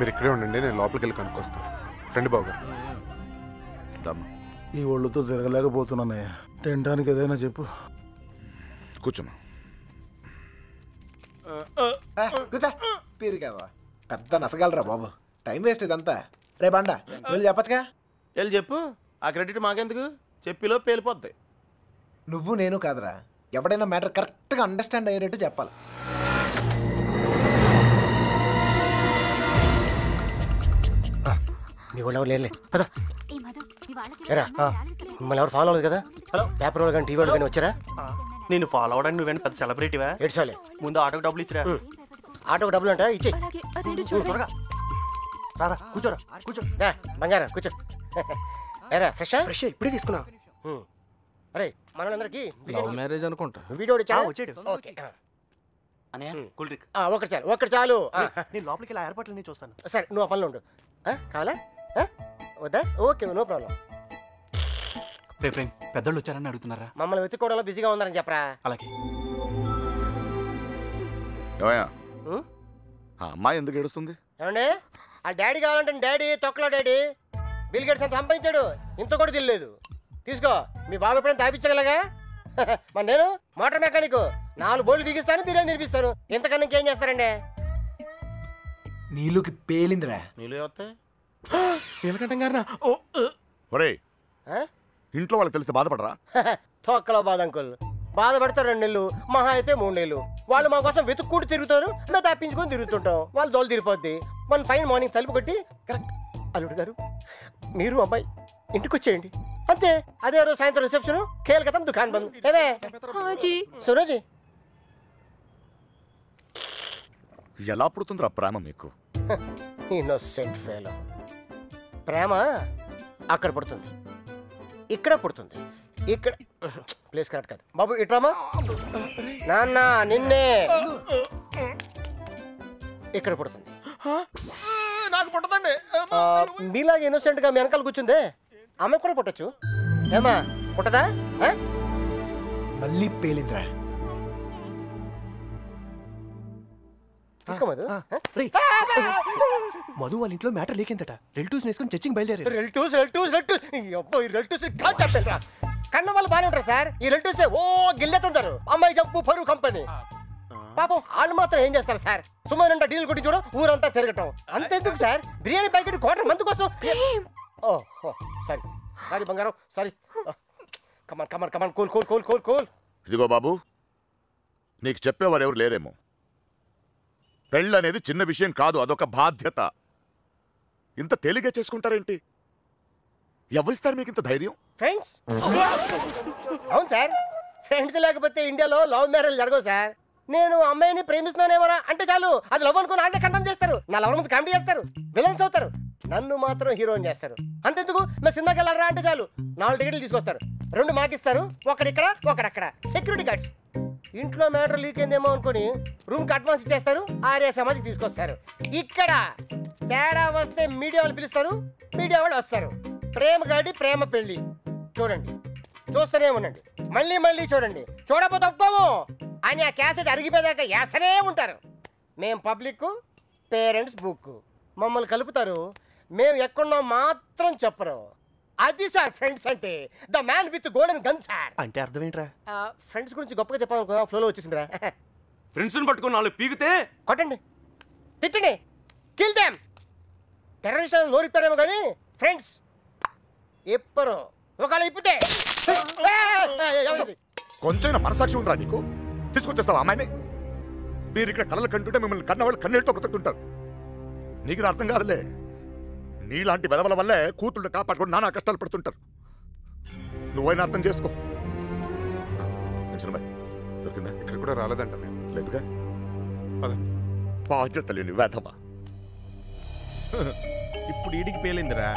మీరు ఇక్కడే ఉండండి, నేను లోపలికి వెళ్ళి కనుక్కొస్తాను. రండి బాబు గారు. ఈ ఒళ్ళుతో తిరగలేకపోతున్నానయ్యా. తినడానికి ఏదైనా చెప్పు. కూర్చోమా. కూర్చో. పీరికావా పెద్ద నసగలరా బాబు, టైం వేస్ట్ ఇదంతా. రే బండ వెళ్ళి చెప్పచ్చుగా. వెళ్ళి చెప్పు, ఆ క్రెడిట్ మాకెందుకు, చెప్పిలో పేలిపోద్ది. నువ్వు నేను కాదురా, ఎవడైనా మ్యాటర్ కరెక్ట్గా అండర్స్టాండ్ అయ్యేటట్టు చెప్పాలి. నీ వాళ్ళు ఎవరు లేరులే కదా. మిమ్మల్ని ఎవరు ఫాలో అవ్వదు కదా. పేపర్ వాళ్ళు కానీ టీవీ వాళ్ళు కానీ వచ్చారా? నేను ఫాలో అవడానికి నువ్వేంటి పెద్ద సెలబ్రిటీవా? ఏడ్చాలి. ముందు ఆటోకి డబ్బులు ఇచ్చిరా. ఆటోకి డబ్బులు అంట ఇచ్చే. త్వరగా రారా, కూర్చోరా, కూర్చో. బంగారం కూర్చో. ఏరా ఫ్రెష్ ఫ్రెష్ ఇప్పుడే తీసుకున్నా. అరే మనందరికి లవ్ మ్యారేజ్ అనుకుంటా. వీడియో వచ్చాడు. ఓకే ఒకటి చాలు, ఒకటి చాలు. నేను లోపలికి ఇలా ఏర్పాట్లు నేను చూస్తాను. సరే నువ్వు ఆ పనిలో ఉండు. కావాలా వద్దా? Okay no problem. పెద్దోళ్ళు వచ్చారని అడుగుతున్నారా? మమ్మల్ని వెతుక్కోవడంలో బిజీగా ఉందని చెప్పరా. అలాగే. అమ్మాయి ఎందుకు ఏడుస్తుంది? ఏమండి ఆ డాడీ కావాలంటే డాడీ తొక్కలో డాడీ బిల్ గేట్స్ అంత సంపాదించాడు, ఇంత కూడా తెలియలేదు. తీసుకో, మీ బాబు ఎప్పుడైనా తాపించగలగా. మరి నేను మోటార్ మెకానిక్, 4 బోర్లు బిగిస్తాను, బిర్యానీ తినిపిస్తాను. ఇంతకన్నా ఇంకేం చేస్తారండి? నీళ్ళకి పేలిందిరా. నీళ్ళు వస్తాయి. నీళ్ళకంటే గారినా ఒరే, ఇంట్లో వాళ్ళకి తెలిసి బాధపడరా? తొక్కలో బాధ అంకుల్. బాధపడతారు 2 నెలలు, మహా అయితే 3 నెలలు. వాళ్ళు మా కోసం వెతుక్కుంటూ తిరుగుతారు, మేము తప్పించుకొని తిరుగుతుంటాం. వాళ్ళు దోలు తిరిగిపోద్ది. వన్ ఫైన్ మార్నింగ్ తలుపు కొట్టి కరెక్ట్ అల్లుడు గారు మీరు అబ్బాయి ఇంటికి వచ్చేయండి అంతే. అదే రోజు సాయంత్రం రిసెప్షన్, కేల్కతం దుకాన్ బంద్. ఏమే సురోజీ ఎలా పుడుతుందిరా ప్రేమ మీకు? Innocent fellow. ప్రేమ అక్కడ పుడుతుంది, ఇక్కడ పుడుతుంది. ఇక్కడ ప్లేస్ కరెక్ట్ కాదు బాబు. ఇట్రామా నాన్న, నిన్నే ఇక్కడ పుడుతుంది. నాకు పుట్టదండి. మీలాగా ఇన్నోసెంట్ గా మీ వెనకాల కూర్చుందే ఆమె కూడా పుట్టచ్చు. ఏమా పుట్టదా? మళ్ళీ పేలిందిరా. తీసుకో మధు. మధు వాళ్ళ ఇంట్లో మ్యాటర్ లేకిందట. రిలేటివ్స్ వేసుకుని చర్చింగ్ బయలుదేరారు. రిలేటివ్స్ కన్న వాళ్ళు బాగానే ఉంటారు సార్. ఈ రిలేటివ్స్ ఓ గిల్లెతుంటారు. అమ్మాయి జంపు పరువు కంపెనీ. పాపం వాళ్ళు మాత్రం ఏం చేస్తారు సార్? సుమారు డీల్ కొట్టి చూడ ఊరంతా తిరగటం. అంతెందుకు sir, biryani packet quarter month కోసం. ఓ సారీ సారీ బంగారం, sorry. Come on come on come on, cool cool cool cool cool. ఇదిగో బాబు, నీకు చెప్పేవారు ఎవరు లేరేమో. పెళ్ళి అనేది చిన్న విషయం కాదు, అదొక బాధ్యత. ఇంత తేలిగ్గా చేసుకుంటారేంటి? ఎవరిస్తారు మీకు ఇంత ధైర్యం? ఫ్రెండ్స్. అవును సార్, ఫ్రెండ్స్ లేకపోతే ఇండియాలో లవ్ మ్యారేజ్ జరగవు సార్. నేను అమ్మాయిని ప్రేమిస్తున్నానేమోరా అంటే చాలు, అది లవ్ అనుకుని వాళ్ళే కన్ఫర్మ్ చేస్తారు. నా లవర్ ముందు కామెడీ చేస్తారు, విలన్స్ అవుతారు. నన్ను మాత్రం హీరోయిన్ చేస్తారు. అంతెందుకు, మేము సినిమాకి వెళ్ళారా అంటే చాలు 4 టికెట్లు తీసుకొస్తారు. 2 మాకిస్తారు, ఒకడిక్కడ ఒకడక్కడ. Security guards. ఇంట్లో మ్యాటర్ లీక్ అయిందేమో అనుకుని రూమ్కి అడ్వాన్స్ ఇచ్చేస్తారు, ఆర్య సమాజ్కి తీసుకొస్తారు. ఇక్కడ తేడా వస్తే మీడియా వాళ్ళు పిలుస్తారు, మీడియా వాళ్ళు వస్తారు. ప్రేమ గాడి ప్రేమ పెళ్లి చూడండి, చూస్తూనే ఉండండి, మళ్ళీ మళ్ళీ చూడండి. చూడకపోతే ఒప్పుకోము అని ఆ క్యాసెట్ అరిగిపోయాక వేస్తూనే ఉంటారు. మేం పబ్లిక్, పేరెంట్స్ బుక్. మమ్మల్ని కలుపుతారు, మేము ఎక్కడున్నా మాత్రం చెప్పరు. అది సార్ ఫ్రెండ్స్ అంటే. The man with golden gun sir. అంటే అర్థం ఏంట్రా? ఫ్రెండ్స్ గురించి గొప్పగా చెప్పాలనుకో, ఫ్లోలో వచ్చేసిందిరా. ఫ్రెండ్స్ని పట్టుకుని 4 పీకితే కొట్టండి, తిట్టండి, కిల్ దెమ్. టెర్రరిస్టులను నోరిస్తారేమో కానీ ఫ్రెండ్స్ ఎప్పరు. ఒకవేళ ఇప్పితే కొంచెం మనసాక్షి ఉందిరా నీకు? తీసుకొచ్చేస్తావా అమ్మాయిని? మీరు ఇక్కడ కళలు కంటుంటే మిమ్మల్ని కన్నవాళ్ళు కన్నీళ్ళతో బ్రతుకుతుంటారు. నీకు ఇది అర్థం కాదులే. నీలాంటి వెదవల వల్లే కూతుళ్ళు కాపాడుకొని నానా కష్టాలు పడుతుంటారు. నువ్వైనా అర్థం చేసుకో. దొరికిందా? ఇక్కడ కూడా రాలేదంట. లేదుగా. బాధ్యత లేని వెధవ. ఇప్పుడు ఈడికి పేలిందిరా.